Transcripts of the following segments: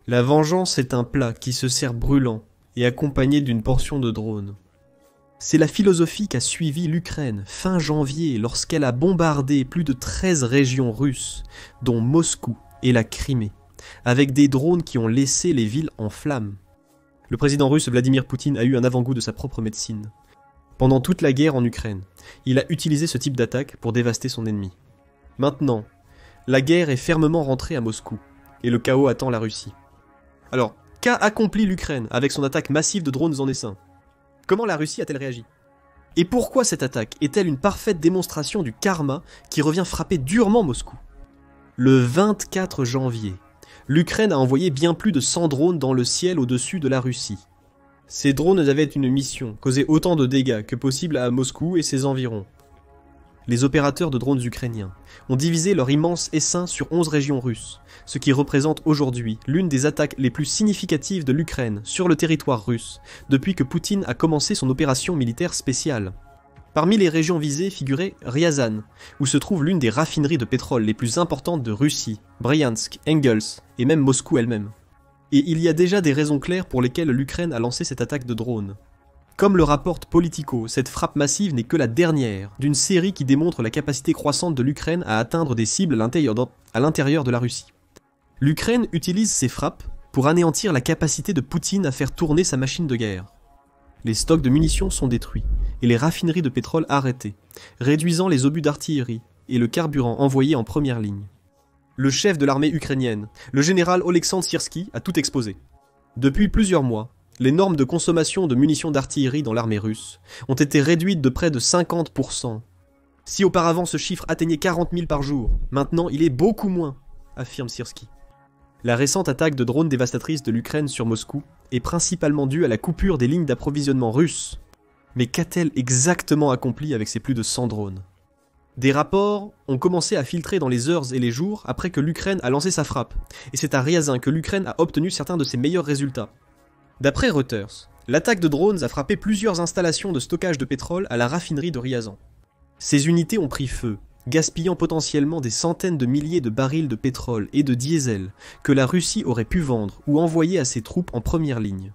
La vengeance est un plat qui se sert brûlant et accompagné d'une portion de drone. C'est la philosophie qu'a suivi l'Ukraine fin janvier lorsqu'elle a bombardé plus de 13 régions russes, dont Moscou et la Crimée, avec des drones qui ont laissé les villes en flammes. Le président russe Vladimir Poutine a eu un avant-goût de sa propre médecine. Pendant toute la guerre en Ukraine, il a utilisé ce type d'attaque pour dévaster son ennemi. Maintenant, la guerre est fermement rentrée à Moscou, et le chaos attend la Russie. Alors, qu'a accompli l'Ukraine avec son attaque massive de drones en essaim ? Comment la Russie a-t-elle réagi ? Et pourquoi cette attaque est-elle une parfaite démonstration du karma qui revient frapper durement Moscou ? Le 24 janvier, l'Ukraine a envoyé bien plus de 100 drones dans le ciel au-dessus de la Russie. Ces drones avaient une mission, causer autant de dégâts que possible à Moscou et ses environs. Les opérateurs de drones ukrainiens ont divisé leur immense essaim sur 11 régions russes, ce qui représente aujourd'hui l'une des attaques les plus significatives de l'Ukraine sur le territoire russe depuis que Poutine a commencé son opération militaire spéciale. Parmi les régions visées figurait Ryazan, où se trouve l'une des raffineries de pétrole les plus importantes de Russie, Bryansk, Engels et même Moscou elle-même. Et il y a déjà des raisons claires pour lesquelles l'Ukraine a lancé cette attaque de drones. Comme le rapporte Politico, cette frappe massive n'est que la dernière d'une série qui démontre la capacité croissante de l'Ukraine à atteindre des cibles à l'intérieur de la Russie. L'Ukraine utilise ces frappes pour anéantir la capacité de Poutine à faire tourner sa machine de guerre. Les stocks de munitions sont détruits et les raffineries de pétrole arrêtées, réduisant les obus d'artillerie et le carburant envoyé en première ligne. Le chef de l'armée ukrainienne, le général Oleksandr Syrsky, a tout exposé. Depuis plusieurs mois, les normes de consommation de munitions d'artillerie dans l'armée russe ont été réduites de près de 50%. Si auparavant ce chiffre atteignait 40 000 par jour, maintenant il est beaucoup moins, affirme Syrsky. La récente attaque de drones dévastatrices de l'Ukraine sur Moscou est principalement due à la coupure des lignes d'approvisionnement russes. Mais qu'a-t-elle exactement accompli avec ces plus de 100 drones ? Des rapports ont commencé à filtrer dans les heures et les jours après que l'Ukraine a lancé sa frappe, et c'est à Ryazan que l'Ukraine a obtenu certains de ses meilleurs résultats. D'après Reuters, l'attaque de drones a frappé plusieurs installations de stockage de pétrole à la raffinerie de Ryazan. Ces unités ont pris feu, gaspillant potentiellement des centaines de milliers de barils de pétrole et de diesel que la Russie aurait pu vendre ou envoyer à ses troupes en première ligne.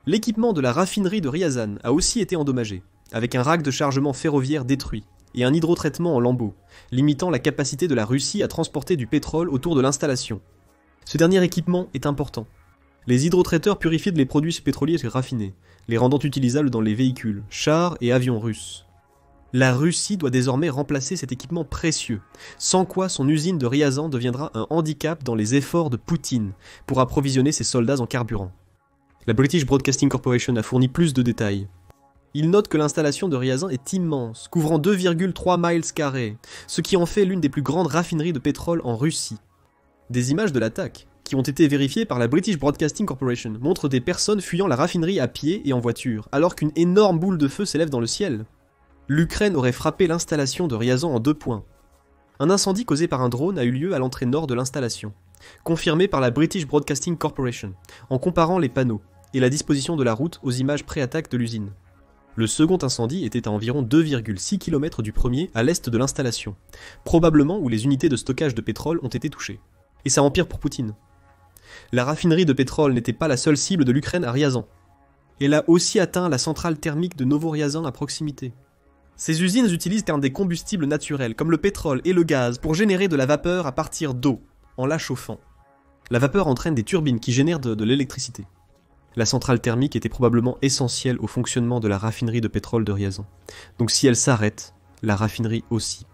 L'équipement de la raffinerie de Ryazan a aussi été endommagé, avec un rack de chargement ferroviaire détruit et un hydrotraitement en lambeaux, limitant la capacité de la Russie à transporter du pétrole autour de l'installation. Ce dernier équipement est important. Les hydrotraiteurs purifient les produits pétroliers raffinés, les rendant utilisables dans les véhicules, chars et avions russes. La Russie doit désormais remplacer cet équipement précieux, sans quoi son usine de Ryazan deviendra un handicap dans les efforts de Poutine pour approvisionner ses soldats en carburant. La British Broadcasting Corporation a fourni plus de détails. Il note que l'installation de Ryazan est immense, couvrant 2,3 miles carrés, ce qui en fait l'une des plus grandes raffineries de pétrole en Russie. Des images de l'attaque, qui ont été vérifiées par la British Broadcasting Corporation, montrent des personnes fuyant la raffinerie à pied et en voiture, alors qu'une énorme boule de feu s'élève dans le ciel. L'Ukraine aurait frappé l'installation de Ryazan en 2 points. Un incendie causé par un drone a eu lieu à l'entrée nord de l'installation, confirmé par la British Broadcasting Corporation, en comparant les panneaux et la disposition de la route aux images pré-attaque de l'usine. Le second incendie était à environ 2,6 km du premier à l'est de l'installation, probablement où les unités de stockage de pétrole ont été touchées. Et ça empire pour Poutine. La raffinerie de pétrole n'était pas la seule cible de l'Ukraine à Ryazan. Elle a aussi atteint la centrale thermique de Novoryazan à proximité. Ces usines utilisent des combustibles naturels, comme le pétrole et le gaz, pour générer de la vapeur à partir d'eau, en la chauffant. La vapeur entraîne des turbines qui génèrent de l'électricité. La centrale thermique était probablement essentielle au fonctionnement de la raffinerie de pétrole de Ryazan. Donc si elle s'arrête, la raffinerie aussi.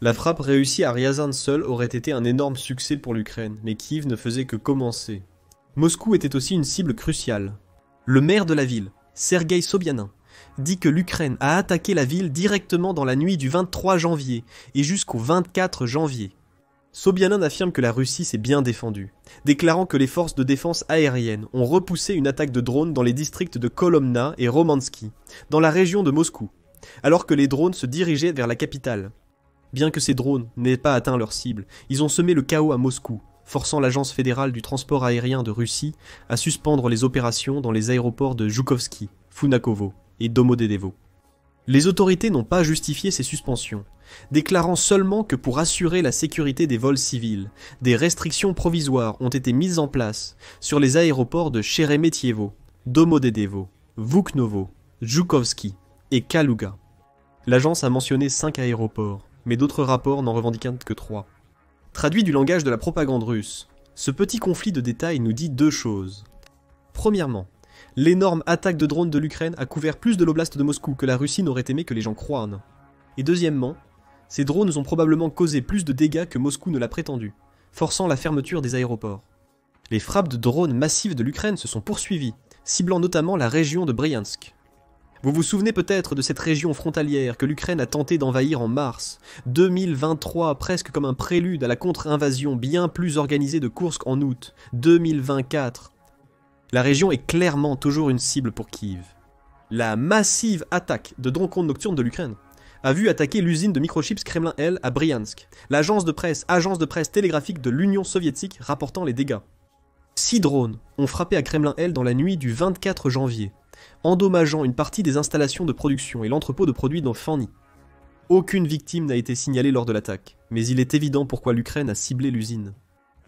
La frappe réussie à Ryazan seule aurait été un énorme succès pour l'Ukraine, mais Kiev ne faisait que commencer. Moscou était aussi une cible cruciale. Le maire de la ville, Sergueï Sobyanin, dit que l'Ukraine a attaqué la ville directement dans la nuit du 23 janvier et jusqu'au 24 janvier. Sobyanin affirme que la Russie s'est bien défendue, déclarant que les forces de défense aérienne ont repoussé une attaque de drones dans les districts de Kolomna et Romansky, dans la région de Moscou, alors que les drones se dirigeaient vers la capitale. Bien que ces drones n'aient pas atteint leur cible, ils ont semé le chaos à Moscou, forçant l'agence fédérale du transport aérien de Russie à suspendre les opérations dans les aéroports de Joukovski, Funakovo et Domodedovo. Les autorités n'ont pas justifié ces suspensions, déclarant seulement que pour assurer la sécurité des vols civils, des restrictions provisoires ont été mises en place sur les aéroports de Sheremetyevo, Domodedovo, Vuknovo, Joukovski et Kaluga. L'agence a mentionné 5 aéroports, mais d'autres rapports n'en revendiquent que 3. Traduit du langage de la propagande russe, ce petit conflit de détails nous dit 2 choses. Premièrement, l'énorme attaque de drones de l'Ukraine a couvert plus de l'oblast de Moscou que la Russie n'aurait aimé que les gens croient. Et deuxièmement, ces drones ont probablement causé plus de dégâts que Moscou ne l'a prétendu, forçant la fermeture des aéroports. Les frappes de drones massives de l'Ukraine se sont poursuivies, ciblant notamment la région de Bryansk. Vous vous souvenez peut-être de cette région frontalière que l'Ukraine a tenté d'envahir en mars 2023, presque comme un prélude à la contre-invasion bien plus organisée de Koursk en août 2024. La région est clairement toujours une cible pour Kiev. La massive attaque de drones nocturnes de l'Ukraine a vu attaquer l'usine de microchips Kremlin-L à Bryansk, agence de presse télégraphique de l'Union soviétique rapportant les dégâts. 6 drones ont frappé à Kremlin-L dans la nuit du 24 janvier, endommageant une partie des installations de production et l'entrepôt de produits dans Fanny. Aucune victime n'a été signalée lors de l'attaque, mais il est évident pourquoi l'Ukraine a ciblé l'usine.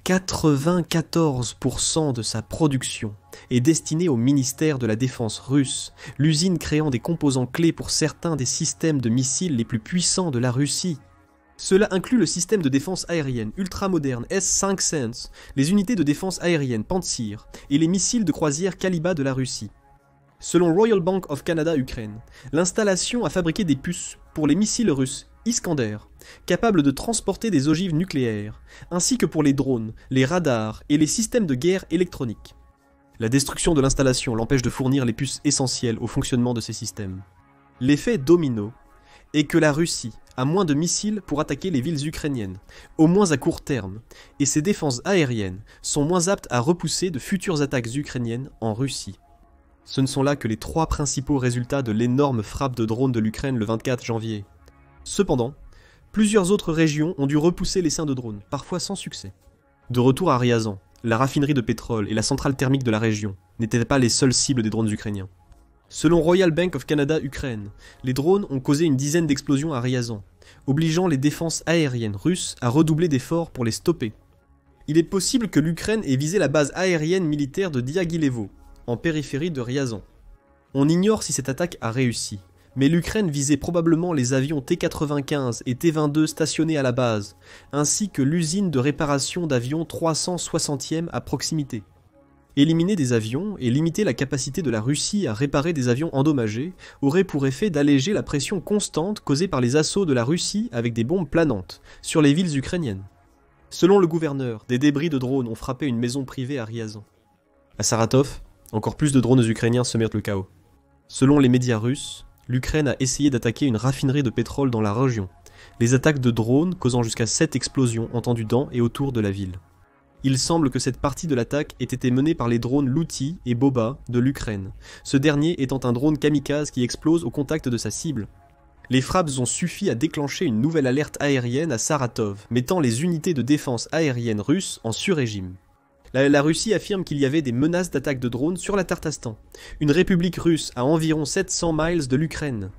94% de sa production est destinée au ministère de la Défense russe, l'usine créant des composants clés pour certains des systèmes de missiles les plus puissants de la Russie. Cela inclut le système de défense aérienne ultramoderne S-500, les unités de défense aérienne Pantsir et les missiles de croisière Kalibra de la Russie. Selon Royal Bank of Canada Ukraine, l'installation a fabriqué des puces pour les missiles russes Iskander, capables de transporter des ogives nucléaires, ainsi que pour les drones, les radars et les systèmes de guerre électroniques. La destruction de l'installation l'empêche de fournir les puces essentielles au fonctionnement de ces systèmes. L'effet domino est que la Russie a moins de missiles pour attaquer les villes ukrainiennes, au moins à court terme, et ses défenses aériennes sont moins aptes à repousser de futures attaques ukrainiennes en Russie. Ce ne sont là que les 3 principaux résultats de l'énorme frappe de drones de l'Ukraine le 24 janvier. Cependant, plusieurs autres régions ont dû repousser l'essaim de drones, parfois sans succès. De retour à Ryazan, la raffinerie de pétrole et la centrale thermique de la région n'étaient pas les seules cibles des drones ukrainiens. Selon Royal Bank of Canada Ukraine, les drones ont causé une dizaine d'explosions à Ryazan, obligeant les défenses aériennes russes à redoubler d'efforts pour les stopper. Il est possible que l'Ukraine ait visé la base aérienne militaire de Diaghilevo, en périphérie de Ryazan. On ignore si cette attaque a réussi, mais l'Ukraine visait probablement les avions T-95 et T-22 stationnés à la base, ainsi que l'usine de réparation d'avions 360e à proximité. Éliminer des avions et limiter la capacité de la Russie à réparer des avions endommagés aurait pour effet d'alléger la pression constante causée par les assauts de la Russie avec des bombes planantes sur les villes ukrainiennes. Selon le gouverneur, des débris de drones ont frappé une maison privée à Ryazan. À Saratov, encore plus de drones ukrainiens semerent le chaos. Selon les médias russes, l'Ukraine a essayé d'attaquer une raffinerie de pétrole dans la région, les attaques de drones causant jusqu'à 7 explosions entendues dans et autour de la ville. Il semble que cette partie de l'attaque ait été menée par les drones Luti et Boba de l'Ukraine, ce dernier étant un drone kamikaze qui explose au contact de sa cible. Les frappes ont suffi à déclencher une nouvelle alerte aérienne à Saratov, mettant les unités de défense aérienne russes en sur-régime. La Russie affirme qu'il y avait des menaces d'attaque de drones sur la Tartastan, une république russe à environ 700 miles de l'Ukraine.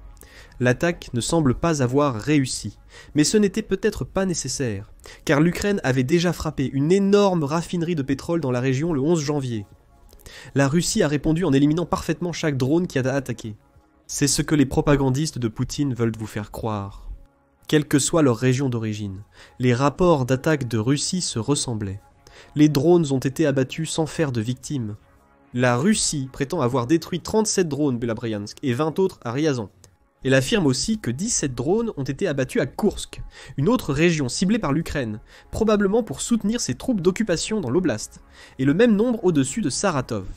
L'attaque ne semble pas avoir réussi, mais ce n'était peut-être pas nécessaire, car l'Ukraine avait déjà frappé une énorme raffinerie de pétrole dans la région le 11 janvier. La Russie a répondu en éliminant parfaitement chaque drone qui a attaqué. C'est ce que les propagandistes de Poutine veulent vous faire croire. Quelle que soit leur région d'origine, les rapports d'attaque de Russie se ressemblaient. Les drones ont été abattus sans faire de victimes. La Russie prétend avoir détruit 37 drones à Bryansk et 20 autres à Ryazan. Elle affirme aussi que 17 drones ont été abattus à Koursk, une autre région ciblée par l'Ukraine, probablement pour soutenir ses troupes d'occupation dans l'oblast, et le même nombre au-dessus de Saratov.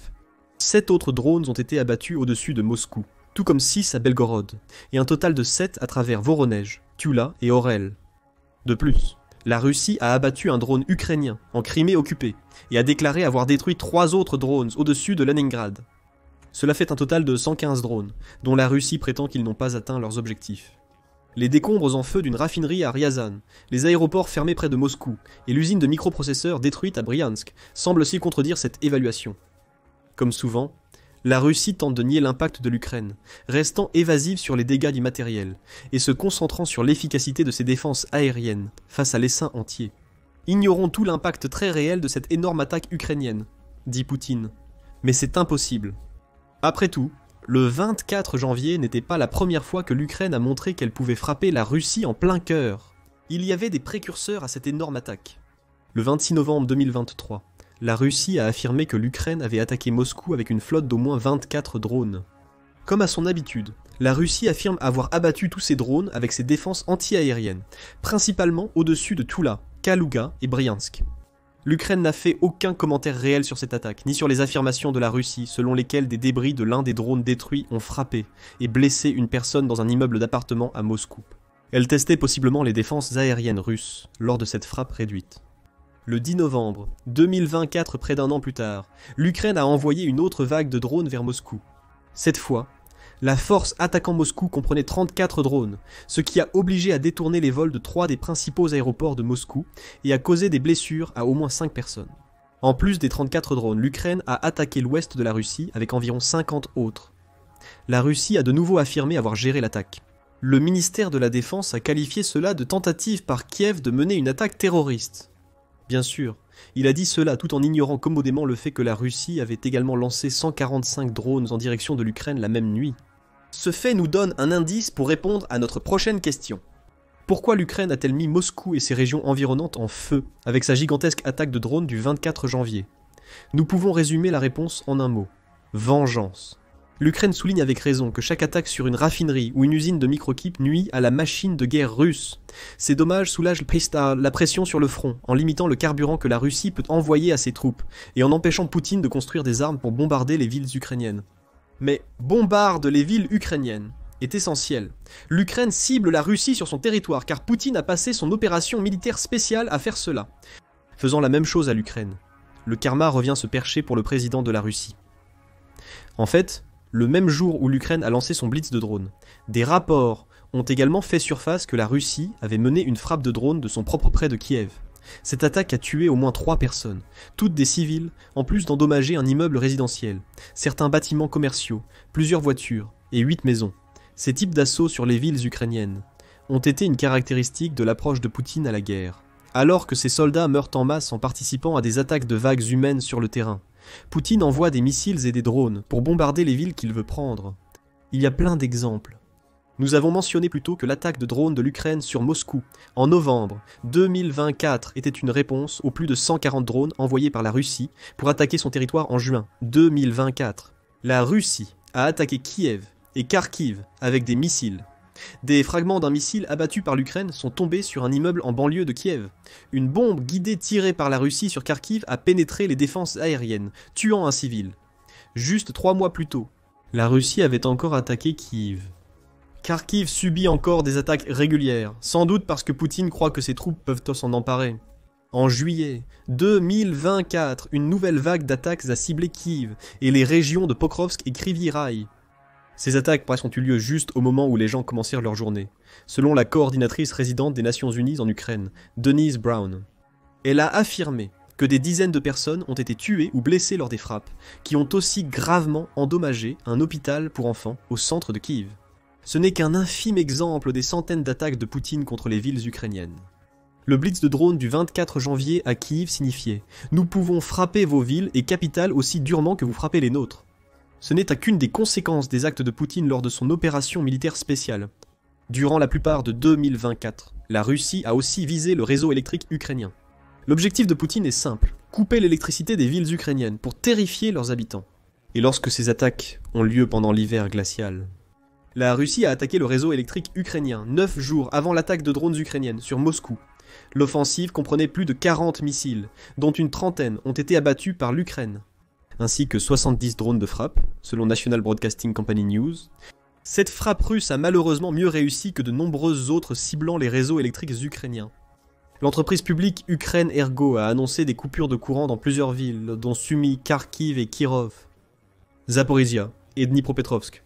7 autres drones ont été abattus au-dessus de Moscou, tout comme 6 à Belgorod, et un total de 7 à travers Voronej, Tula et Orel. De plus, la Russie a abattu un drone ukrainien en Crimée occupée et a déclaré avoir détruit 3 autres drones au-dessus de Leningrad. Cela fait un total de 115 drones, dont la Russie prétend qu'ils n'ont pas atteint leurs objectifs. Les décombres en feu d'une raffinerie à Ryazan, les aéroports fermés près de Moscou et l'usine de microprocesseurs détruite à Bryansk semblent aussi contredire cette évaluation. Comme souvent, La Russie tente de nier l'impact de l'Ukraine, restant évasive sur les dégâts du matériel, et se concentrant sur l'efficacité de ses défenses aériennes face à l'essaim entier. Ignorons tout l'impact très réel de cette énorme attaque ukrainienne, dit Poutine. Mais c'est impossible. Après tout, le 24 janvier n'était pas la première fois que l'Ukraine a montré qu'elle pouvait frapper la Russie en plein cœur. Il y avait des précurseurs à cette énorme attaque. Le 26 novembre 2023, la Russie a affirmé que l'Ukraine avait attaqué Moscou avec une flotte d'au moins 24 drones. Comme à son habitude, la Russie affirme avoir abattu tous ses drones avec ses défenses anti-aériennes, principalement au-dessus de Toula, Kalouga et Briansk. L'Ukraine n'a fait aucun commentaire réel sur cette attaque, ni sur les affirmations de la Russie selon lesquelles des débris de l'un des drones détruits ont frappé et blessé une personne dans un immeuble d'appartement à Moscou. Elle testait possiblement les défenses aériennes russes lors de cette frappe réduite. Le 10 novembre 2024, près d'un an plus tard, l'Ukraine a envoyé une autre vague de drones vers Moscou. Cette fois, la force attaquant Moscou comprenait 34 drones, ce qui a obligé à détourner les vols de 3 des principaux aéroports de Moscou et a causé des blessures à au moins 5 personnes. En plus des 34 drones, l'Ukraine a attaqué l'ouest de la Russie avec environ 50 autres. La Russie a de nouveau affirmé avoir géré l'attaque. Le ministère de la Défense a qualifié cela de tentative par Kiev de mener une attaque terroriste. Bien sûr, il a dit cela tout en ignorant commodément le fait que la Russie avait également lancé 145 drones en direction de l'Ukraine la même nuit. Ce fait nous donne un indice pour répondre à notre prochaine question. Pourquoi l'Ukraine a-t-elle mis Moscou et ses régions environnantes en feu avec sa gigantesque attaque de drones du 24 janvier? Nous pouvons résumer la réponse en un mot. Vengeance. L'Ukraine souligne avec raison que chaque attaque sur une raffinerie ou une usine de microchips nuit à la machine de guerre russe. Ces dommages soulagent la pression sur le front, en limitant le carburant que la Russie peut envoyer à ses troupes, et en empêchant Poutine de construire des armes pour bombarder les villes ukrainiennes. Mais bombarde les villes ukrainiennes est essentiel. L'Ukraine cible la Russie sur son territoire, car Poutine a passé son opération militaire spéciale à faire cela. Faisant la même chose à l'Ukraine. Le karma revient se percher pour le président de la Russie. En fait, le même jour où l'Ukraine a lancé son blitz de drones, des rapports ont également fait surface que la Russie avait mené une frappe de drone de son propre près de Kiev. Cette attaque a tué au moins 3 personnes, toutes des civils, en plus d'endommager un immeuble résidentiel, certains bâtiments commerciaux, plusieurs voitures et 8 maisons. Ces types d'assauts sur les villes ukrainiennes ont été une caractéristique de l'approche de Poutine à la guerre. Alors que ses soldats meurent en masse en participant à des attaques de vagues humaines sur le terrain, Poutine envoie des missiles et des drones pour bombarder les villes qu'il veut prendre. Il y a plein d'exemples. Nous avons mentionné plus tôt que l'attaque de drones de l'Ukraine sur Moscou, en novembre 2024, était une réponse aux plus de 140 drones envoyés par la Russie pour attaquer son territoire en juin 2024. La Russie a attaqué Kiev et Kharkiv avec des missiles. Des fragments d'un missile abattu par l'Ukraine sont tombés sur un immeuble en banlieue de Kiev. Une bombe guidée tirée par la Russie sur Kharkiv a pénétré les défenses aériennes, tuant un civil. Juste 3 mois plus tôt, la Russie avait encore attaqué Kiev. Kharkiv subit encore des attaques régulières, sans doute parce que Poutine croit que ses troupes peuvent s'en emparer. En juillet 2024, une nouvelle vague d'attaques a ciblé Kiev et les régions de Pokrovsk et Kryvyi Rih. Ces attaques ont eu lieu juste au moment où les gens commencèrent leur journée, selon la coordinatrice résidente des Nations Unies en Ukraine, Denise Brown. Elle a affirmé que des dizaines de personnes ont été tuées ou blessées lors des frappes, qui ont aussi gravement endommagé un hôpital pour enfants au centre de Kiev. Ce n'est qu'un infime exemple des centaines d'attaques de Poutine contre les villes ukrainiennes. Le blitz de drone du 24 janvier à Kiev signifiait « Nous pouvons frapper vos villes et capitales aussi durement que vous frappez les nôtres ». Ce n'est qu'une des conséquences des actes de Poutine lors de son opération militaire spéciale. Durant la plupart de 2024, la Russie a aussi visé le réseau électrique ukrainien. L'objectif de Poutine est simple, couper l'électricité des villes ukrainiennes pour terrifier leurs habitants. Et lorsque ces attaques ont lieu pendant l'hiver glacial, la Russie a attaqué le réseau électrique ukrainien 9 jours avant l'attaque de drones ukrainiennes sur Moscou. L'offensive comprenait plus de 40 missiles, dont une trentaine ont été abattus par l'Ukraine, ainsi que 70 drones de frappe, selon National Broadcasting Company News. Cette frappe russe a malheureusement mieux réussi que de nombreuses autres ciblant les réseaux électriques ukrainiens. L'entreprise publique Ukraine Ergo a annoncé des coupures de courant dans plusieurs villes, dont Sumy, Kharkiv et Kirov, Zaporizhia et Dnipropetrovsk.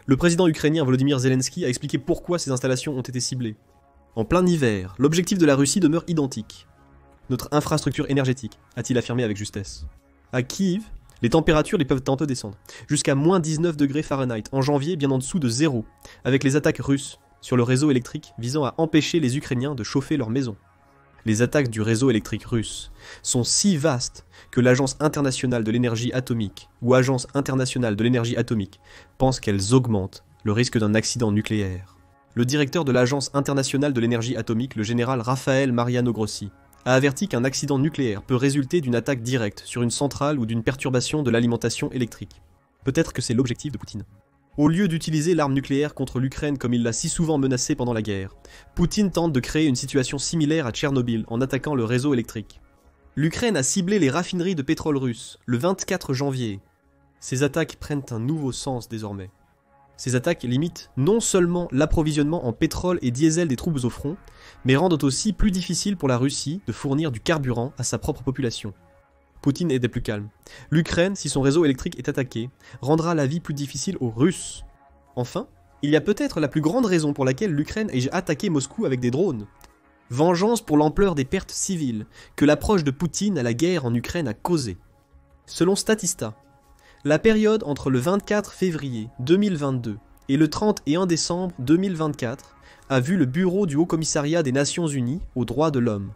Le président ukrainien Volodymyr Zelensky a expliqué pourquoi ces installations ont été ciblées. En plein hiver, l'objectif de la Russie demeure identique. Notre infrastructure énergétique, a-t-il affirmé avec justesse. À Kiev, Les températures les peuvent un peu descendre, jusqu'à moins 19 degrés Fahrenheit, en janvier bien en dessous de zéro, avec les attaques russes sur le réseau électrique visant à empêcher les Ukrainiens de chauffer leurs maisons. Les attaques du réseau électrique russe sont si vastes que l'Agence internationale de l'énergie atomique, ou Agence internationale de l'énergie atomique, pense qu'elles augmentent le risque d'un accident nucléaire. Le directeur de l'Agence internationale de l'énergie atomique, le général Rafael Mariano Grossi, a averti qu'un accident nucléaire peut résulter d'une attaque directe sur une centrale ou d'une perturbation de l'alimentation électrique. Peut-être que c'est l'objectif de Poutine. Au lieu d'utiliser l'arme nucléaire contre l'Ukraine comme il l'a si souvent menacé pendant la guerre, Poutine tente de créer une situation similaire à Tchernobyl en attaquant le réseau électrique. L'Ukraine a ciblé les raffineries de pétrole russes le 24 janvier. Ces attaques prennent un nouveau sens désormais. Ces attaques limitent non seulement l'approvisionnement en pétrole et diesel des troupes au front, mais rendent aussi plus difficile pour la Russie de fournir du carburant à sa propre population. Poutine est des plus calmes. L'Ukraine, si son réseau électrique est attaqué, rendra la vie plus difficile aux Russes. Enfin, il y a peut-être la plus grande raison pour laquelle l'Ukraine ait attaqué Moscou avec des drones. Vengeance pour l'ampleur des pertes civiles que l'approche de Poutine à la guerre en Ukraine a causé. Selon Statista, la période entre le 24 février 2022 et le 31 décembre 2024 a vu le Bureau du Haut-Commissariat des Nations Unies aux droits de l'homme,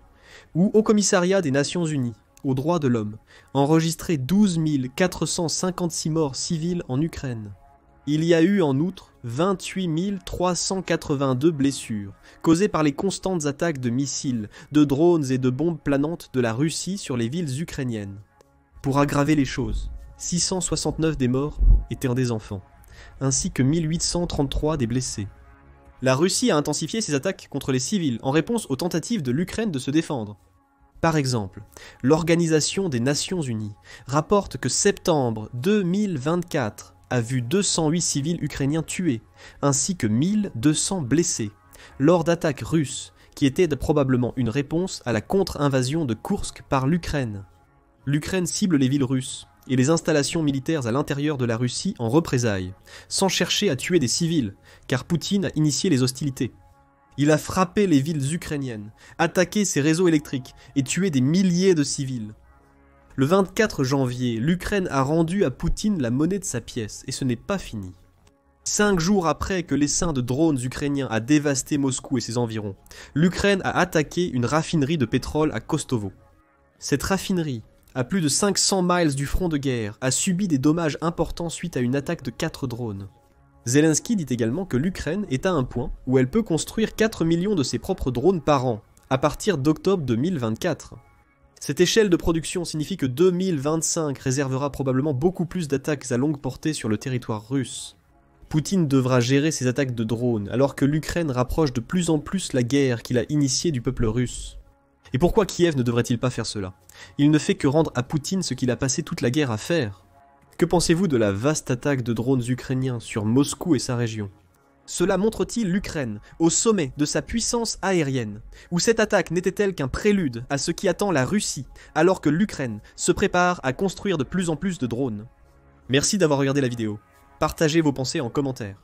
ou Haut-Commissariat des Nations Unies aux droits de l'homme, enregistrer 12 456 morts civiles en Ukraine. Il y a eu en outre 28 382 blessures, causées par les constantes attaques de missiles, de drones et de bombes planantes de la Russie sur les villes ukrainiennes. Pour aggraver les choses, 669 des morts étaient des enfants, ainsi que 1833 des blessés. La Russie a intensifié ses attaques contre les civils en réponse aux tentatives de l'Ukraine de se défendre. Par exemple, l'Organisation des Nations Unies rapporte que septembre 2024 a vu 208 civils ukrainiens tués, ainsi que 1200 blessés, lors d'attaques russes qui étaient probablement une réponse à la contre-invasion de Koursk par l'Ukraine. L'Ukraine cible les villes russes et les installations militaires à l'intérieur de la Russie en représailles, sans chercher à tuer des civils, car Poutine a initié les hostilités. Il a frappé les villes ukrainiennes, attaqué ses réseaux électriques et tué des milliers de civils. Le 24 janvier, l'Ukraine a rendu à Poutine la monnaie de sa pièce, et ce n'est pas fini. 5 jours après que l'essaim de drones ukrainiens a dévasté Moscou et ses environs, l'Ukraine a attaqué une raffinerie de pétrole à Kostovo. Cette raffinerie, à plus de 500 miles du front de guerre, a subi des dommages importants suite à une attaque de 4 drones. Zelensky dit également que l'Ukraine est à un point où elle peut construire 4 millions de ses propres drones par an, à partir d'octobre 2024. Cette échelle de production signifie que 2025 réservera probablement beaucoup plus d'attaques à longue portée sur le territoire russe. Poutine devra gérer ces attaques de drones, alors que l'Ukraine rapproche de plus en plus la guerre qu'il a initiée du peuple russe. Et pourquoi Kiev ne devrait-il pas faire cela? Il ne fait que rendre à Poutine ce qu'il a passé toute la guerre à faire. Que pensez-vous de la vaste attaque de drones ukrainiens sur Moscou et sa région? Cela montre-t-il l'Ukraine au sommet de sa puissance aérienne? Ou cette attaque n'était-elle qu'un prélude à ce qui attend la Russie, alors que l'Ukraine se prépare à construire de plus en plus de drones? Merci d'avoir regardé la vidéo. Partagez vos pensées en commentaire.